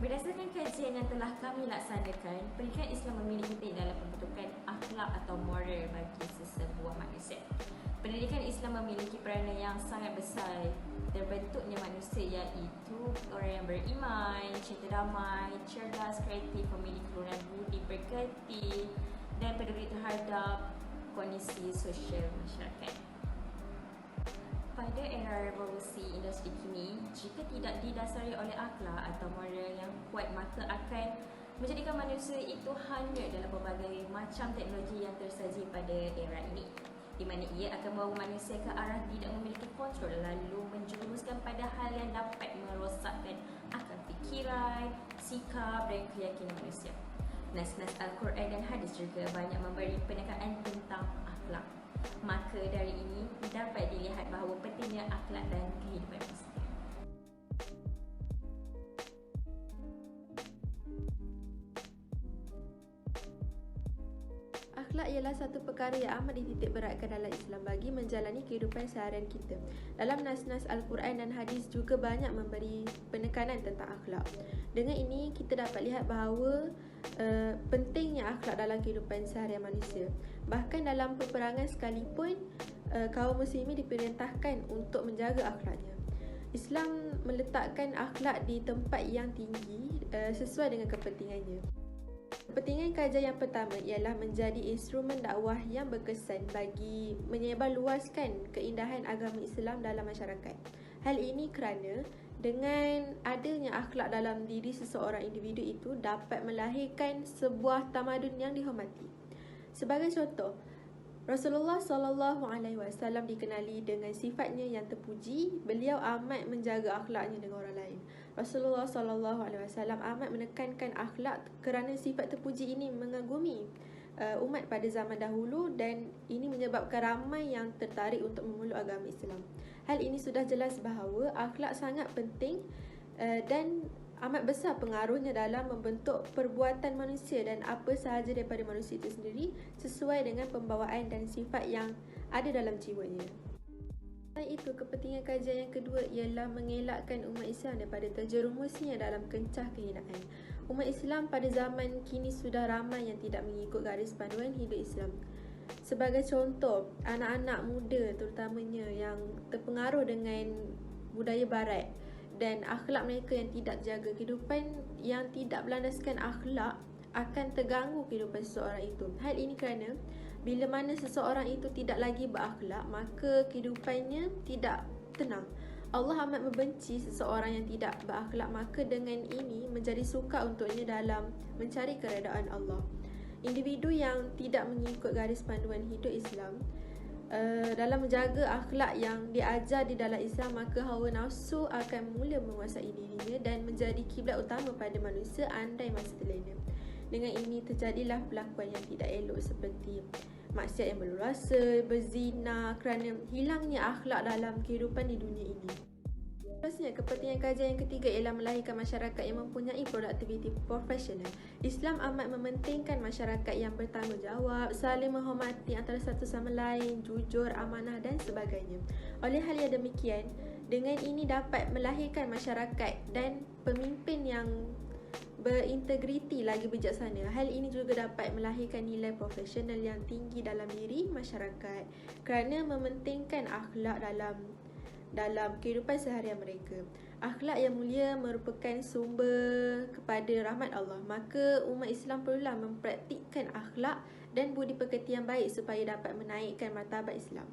Berdasarkan kajian yang telah kami laksanakan, pendidikan Islam memiliki penting dalam pembentukan akhlak atau moral bagi sesebuah manusia. Pendidikan Islam memiliki peranan yang sangat besar terbentuknya manusia, iaitu orang yang beriman, cinta damai, cerdas, kreatif, memiliki keluhuran budi berkerti dan peduli terhadap kondisi sosial masyarakat. Pada era revolusi industri kini, jika tidak didasari oleh akhlak atau moral yang kuat, maka akan menjadikan manusia itu hanyut dalam pelbagai macam teknologi yang tersaji pada era ini, di mana ia akan membawa manusia ke arah tidak memiliki kontrol, lalu menjerumuskan pada hal yang dapat merosakkan akal fikiran, sikap dan keyakinan manusia. Nas-nas Al-Quran dan hadis juga banyak memberi penekangan tentang akhlak. Maka dari ini dapat dilihat bahawa pentingnya akhlak dan kehidupan manusia. Akhlak ialah satu perkara yang amat dititik beratkan dalam Islam bagi menjalani kehidupan seharian kita. Dalam nas-nas Al-Quran dan hadis juga banyak memberi penekanan tentang akhlak. Dengan ini kita dapat lihat bahawa pentingnya akhlak dalam kehidupan seharian manusia. Bahkan dalam peperangan sekalipun, kaum muslimin diperintahkan untuk menjaga akhlaknya. Islam meletakkan akhlak di tempat yang tinggi sesuai dengan kepentingannya. Kepentingan kajian yang pertama ialah menjadi instrumen dakwah yang berkesan bagi menyebarluaskan keindahan agama Islam dalam masyarakat. Hal ini kerana dengan adanya akhlak dalam diri seseorang individu itu dapat melahirkan sebuah tamadun yang dihormati. Sebagai contoh, Rasulullah SAW dikenali dengan sifatnya yang terpuji. Beliau amat menjaga akhlaknya dengan orang lain. Rasulullah SAW amat menekankan akhlak kerana sifat terpuji ini mengagumi umat pada zaman dahulu, dan ini menyebabkan ramai yang tertarik untuk memeluk agama Islam. Hal ini sudah jelas bahawa akhlak sangat penting dan amat besar pengaruhnya dalam membentuk perbuatan manusia dan apa sahaja daripada manusia itu sendiri sesuai dengan pembawaan dan sifat yang ada dalam jiwanya. Selain itu, kepentingan kajian yang kedua ialah mengelakkan umat Islam daripada terjerumusnya dalam kencah kehinaan. Umat Islam pada zaman kini sudah ramai yang tidak mengikut garis panduan hidup Islam. Sebagai contoh, anak-anak muda terutamanya yang terpengaruh dengan budaya barat dan akhlak mereka yang tidak jaga, kehidupan yang tidak berlandaskan akhlak akan terganggu kehidupan seseorang itu. Hal ini kerana bila mana seseorang itu tidak lagi berakhlak, maka kehidupannya tidak tenang. Allah amat membenci seseorang yang tidak berakhlak, maka dengan ini menjadi sukar untuknya dalam mencari keredaan Allah. Individu yang tidak mengikut garis panduan hidup Islam dalam menjaga akhlak yang diajar di dalam Islam, maka hawa nafsu akan mula menguasai dirinya dan menjadi kiblat utama pada manusia andai masa terlena. Dengan ini terjadilah perlakuan yang tidak elok seperti maksiat yang berluasa, berzina kerana hilangnya akhlak dalam kehidupan di dunia ini. Seterusnya, kepentingan kajian yang ketiga ialah melahirkan masyarakat yang mempunyai produktiviti profesional. Islam amat mementingkan masyarakat yang bertanggungjawab, saling menghormati antara satu sama lain, jujur, amanah dan sebagainya. Oleh hal yang demikian, dengan ini dapat melahirkan masyarakat dan pemimpin yang berintegriti lagi bijaksana. Hal ini juga dapat melahirkan nilai profesional yang tinggi dalam diri masyarakat kerana mementingkan akhlak dalam kehidupan seharian mereka. Akhlak yang mulia merupakan sumber kepada rahmat Allah. Maka umat Islam perlulah mempraktikkan akhlak dan budi pekerti yang baik supaya dapat menaikkan martabat Islam.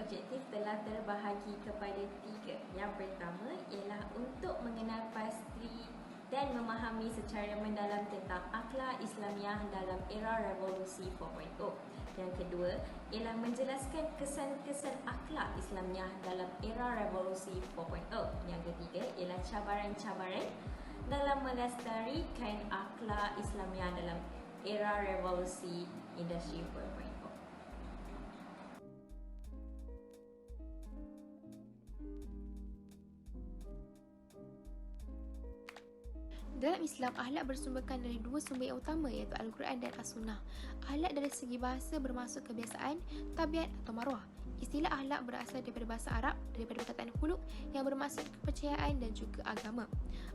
Objektif telah terbahagi kepada 3. Yang pertama ialah untuk mengenal pasti dan memahami secara mendalam tentang akhlak Islamiah dalam era revolusi 4.0. Yang kedua ialah menjelaskan kesan-kesan akhlak Islamiah dalam era revolusi 4.0. Yang ketiga ialah cabaran-cabaran dalam melestarikan akhlak Islamiah dalam era revolusi industri 4.0. Dalam Islam, akhlak bersumberkan dari dua sumber yang utama, iaitu Al-Quran dan As-Sunnah. Akhlak dari segi bahasa bermaksud kebiasaan, tabiat atau maruah. Istilah akhlak berasal daripada bahasa Arab, daripada perkataan khuluq yang bermaksud kepercayaan dan juga agama.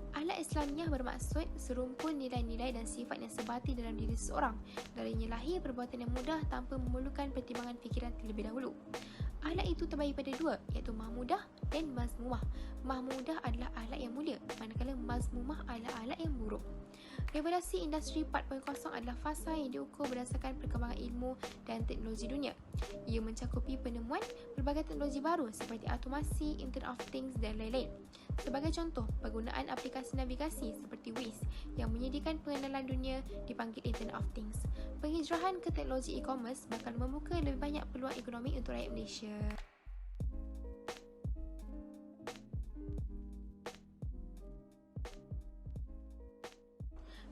Akhlak Islamiah bermaksud serumpun nilai-nilai dan sifat yang sebati dalam diri seseorang, darinya lahir perbuatan yang mudah tanpa memerlukan pertimbangan fikiran terlebih dahulu. Akhlak itu terbagi pada dua, iaitu mahmudah dan mazmumah. Mahmudah adalah akhlak yang mulia, manakala mazmumah adalah akhlak yang buruk. Revolusi Industri 4.0 adalah fasa yang diukur berdasarkan perkembangan ilmu dan teknologi dunia. Ia mencakupi penemuan pelbagai teknologi baru seperti automasi, Internet of Things dan lain-lain. Sebagai contoh, penggunaan aplikasi navigasi seperti Waze yang menyediakan pengenalan dunia dipanggil Internet of Things. Penghijrahan ke teknologi e-commerce bakal membuka lebih banyak peluang ekonomi untuk rakyat Malaysia.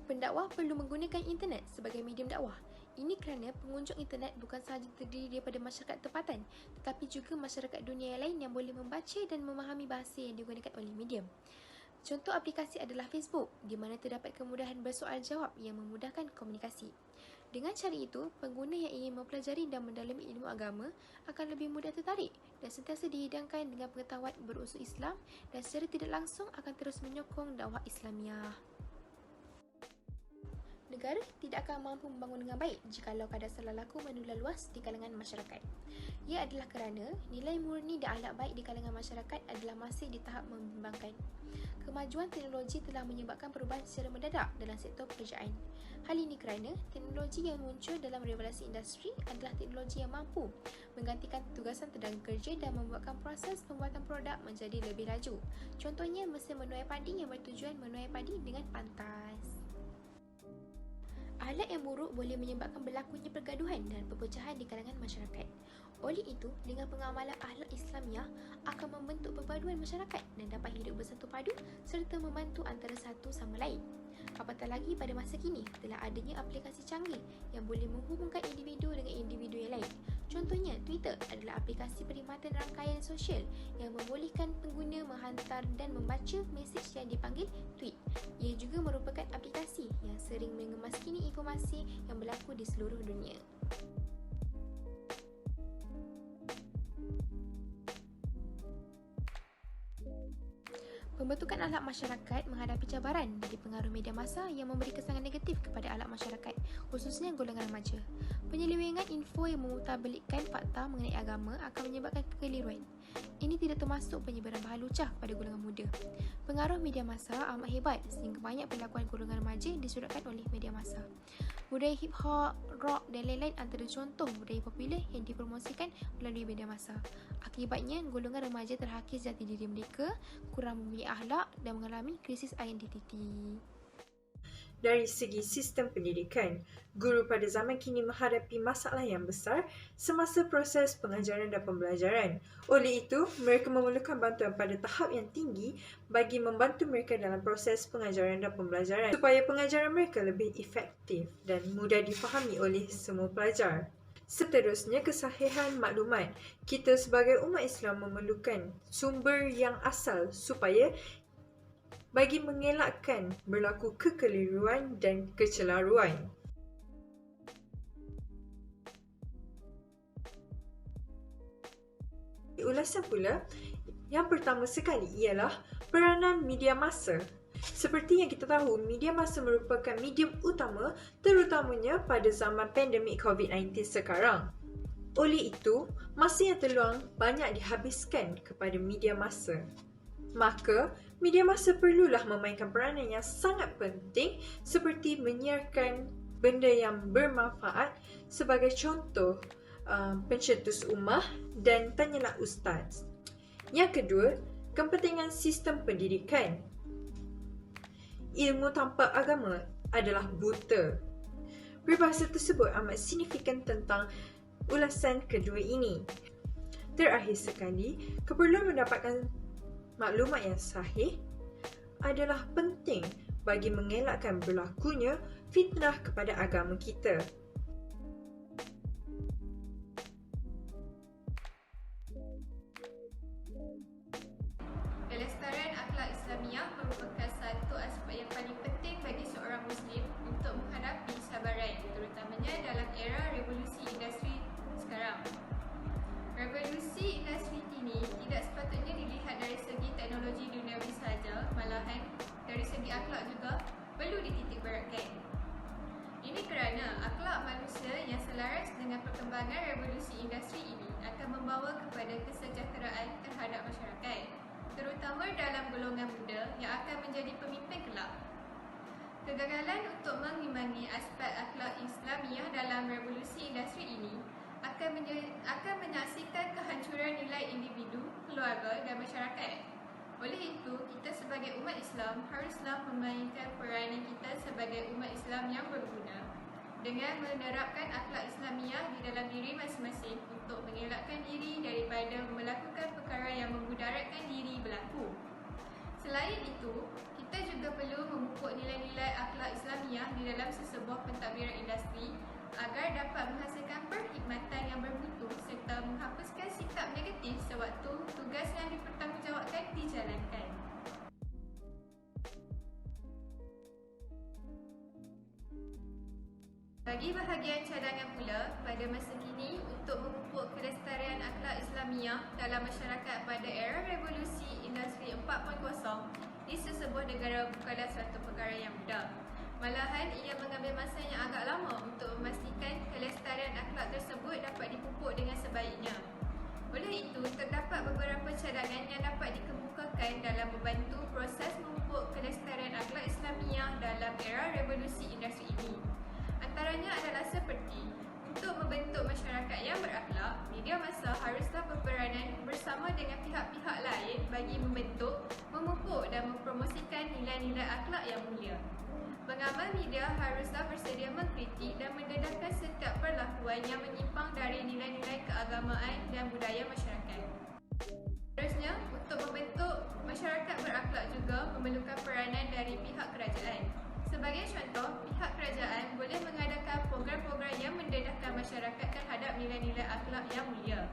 Pendakwah perlu menggunakan internet sebagai medium dakwah. Ini kerana pengunjung internet bukan sahaja terdiri daripada masyarakat tempatan, tetapi juga masyarakat dunia yang lain yang boleh membaca dan memahami bahasa yang digunakan oleh medium. Contoh aplikasi adalah Facebook, di mana terdapat kemudahan bersoal jawab yang memudahkan komunikasi. Dengan cara itu, pengguna yang ingin mempelajari dan mendalami ilmu agama akan lebih mudah tertarik dan sentiasa dihidangkan dengan pengetahuan berunsur Islam dan secara tidak langsung akan terus menyokong dakwah Islamiah. Negara tidak akan mampu membangun dengan baik jikalau kadar salah laku menular luas di kalangan masyarakat. Ia adalah kerana nilai murni dan akhlak baik di kalangan masyarakat adalah masih di tahap membimbangkan. Kemajuan teknologi telah menyebabkan perubahan secara mendadak dalam sektor pekerjaan. Hal ini kerana teknologi yang muncul dalam revolusi industri adalah teknologi yang mampu menggantikan tugasan tenaga kerja dan membuatkan proses pembuatan produk menjadi lebih laju. Contohnya mesin menuai padi yang bertujuan menuai padi dengan pantas. Akhlak yang buruk boleh menyebabkan berlakunya pergaduhan dan perpecahan di kalangan masyarakat. Oleh itu, dengan pengamalan akhlak Islamiah akan membentuk perpaduan masyarakat dan dapat hidup bersatu padu serta membantu antara satu sama lain. Apatah lagi pada masa kini telah adanya aplikasi canggih yang boleh menghubungkan individu dengan individu yang lain. Contohnya, Twitter adalah aplikasi perkhidmatan rangkaian sosial yang membolehkan pengguna menghantar dan membaca mesej yang dipanggil tweet. Ia juga merupakan aplikasi yang sering mengemaskini informasi yang berlaku di seluruh dunia. Pembentukan akhlak masyarakat menghadapi cabaran dari pengaruh media massa yang memberi kesangan negatif kepada akhlak masyarakat, khususnya golongan remaja. Penyelewengan info yang memutarbelikkan fakta mengenai agama akan menyebabkan kekeliruan. Ini tidak termasuk penyebaran bahan lucah kepada golongan muda. Pengaruh media massa amat hebat sehingga banyak perlakuan golongan remaja disudutkan oleh media massa. Budaya hip-hop, rock dan lain-lain antara contoh budaya popular yang dipromosikan melalui media massa. Akibatnya, golongan remaja terhakis jati diri mereka, kurang mempunyai akhlak dan mengalami krisis identiti. Dari segi sistem pendidikan, guru pada zaman kini menghadapi masalah yang besar semasa proses pengajaran dan pembelajaran. Oleh itu, mereka memerlukan bantuan pada tahap yang tinggi bagi membantu mereka dalam proses pengajaran dan pembelajaran supaya pengajaran mereka lebih efektif dan mudah difahami oleh semua pelajar. Seterusnya, kesahihan maklumat. Kita sebagai umat Islam memerlukan sumber yang asal supaya bagi mengelakkan berlaku kekeliruan dan kecelaruan. Ulasan pula, yang pertama sekali ialah peranan media massa. Seperti yang kita tahu, media massa merupakan medium utama terutamanya pada zaman pandemik COVID-19 sekarang. Oleh itu, masa yang terluang banyak dihabiskan kepada media massa. Maka, media massa perlulah memainkan peranan yang sangat penting seperti menyiarkan benda yang bermanfaat sebagai contoh pencetus ummah dan tanyalah ustaz. Yang kedua, kepentingan sistem pendidikan. Ilmu tanpa agama adalah buta. Peribahasa tersebut amat signifikan tentang ulasan kedua ini. Terakhir sekali, keperluan mendapatkan maklumat yang sahih adalah penting bagi mengelakkan berlakunya fitnah kepada agama kita. Pelestarian akhlak Islamiah merupakan satu aspek yang paling penting bagi seorang Muslim untuk menghadapi cabaran, terutamanya dalam era revolusi industri sekarang. Revolusi Revolusi industri kini tidak sepatutnya dilihat dari segi teknologi duniawi sahaja, malahan dari segi akhlak juga perlu dititikberatkan. Ini kerana akhlak manusia yang selaras dengan perkembangan revolusi industri ini akan membawa kepada kesejahteraan terhadap masyarakat, terutama dalam golongan muda yang akan menjadi pemimpin kelak. Kegagalan untuk mengimbangi aspek akhlak Islamiah dalam revolusi industri ini akan menyaksikan kehancuran nilai individu, keluarga dan masyarakat. Oleh itu, kita sebagai umat Islam haruslah memainkan peranan kita sebagai umat Islam yang berguna dengan menerapkan akhlak Islamiah di dalam diri masing-masing untuk mengelakkan diri daripada melakukan perkara yang memudaratkan diri berlaku. Selain itu, kita juga perlu memupuk nilai-nilai akhlak Islamiah di dalam sesebuah pentadbiran industri agar dapat menghasilkan perkhidmatan yang bermutu serta menghapuskan sikap negatif sewaktu tugas yang dipertanggungjawabkan dijalankan. Bagi bahagian cadangan pula, pada masa kini untuk memupuk kelestarian akhlak Islamiah dalam masyarakat pada era revolusi industri 4.0 di sesebuah negara bukanlah suatu perkara yang mudah. Malahan ia mengambil masa yang agak lama untuk memastikan kelestarian akhlak tersebut dapat dipupuk dengan sebaiknya. Oleh itu, terdapat beberapa cadangan yang dapat dikemukakan dalam membantu proses memupuk kelestarian akhlak Islamiah dalam era revolusi industri ini. Antaranya adalah seperti untuk membentuk masyarakat yang berakhlak, media massa haruslah berperanan bersama dengan pihak-pihak lain bagi membentuk, memupuk dan mempromosikan nilai-nilai akhlak yang mulia. Pengamal media haruslah bersedia mengkritik dan mendedahkan setiap perlakuan yang menyimpang dari nilai-nilai keagamaan dan budaya masyarakat. Seterusnya, untuk membentuk masyarakat berakhlak juga memerlukan peranan dari pihak kerajaan. Sebagai contoh, pihak kerajaan boleh mengadakan program-program yang mendedahkan masyarakat terhadap nilai-nilai akhlak yang mulia.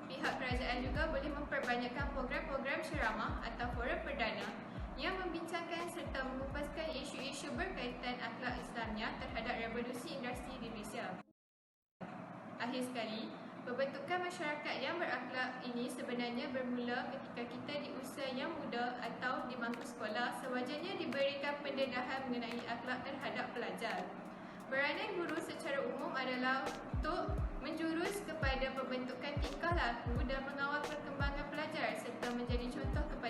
Pihak kerajaan juga boleh memperbanyakkan program-program ceramah atau forum perdana yang membincangkan serta mengupaskan isu-isu berkaitan akhlak Islamiah terhadap revolusi industri di Malaysia. Akhir sekali, pembentukan masyarakat yang berakhlak ini sebenarnya bermula ketika kita di usia yang muda atau di bangku sekolah sewajarnya diberikan pendedahan mengenai akhlak terhadap pelajar. Peranan guru secara umum adalah untuk menjurus kepada pembentukan tingkah laku dan mengawal perkembangan pelajar serta menjadi contoh kepada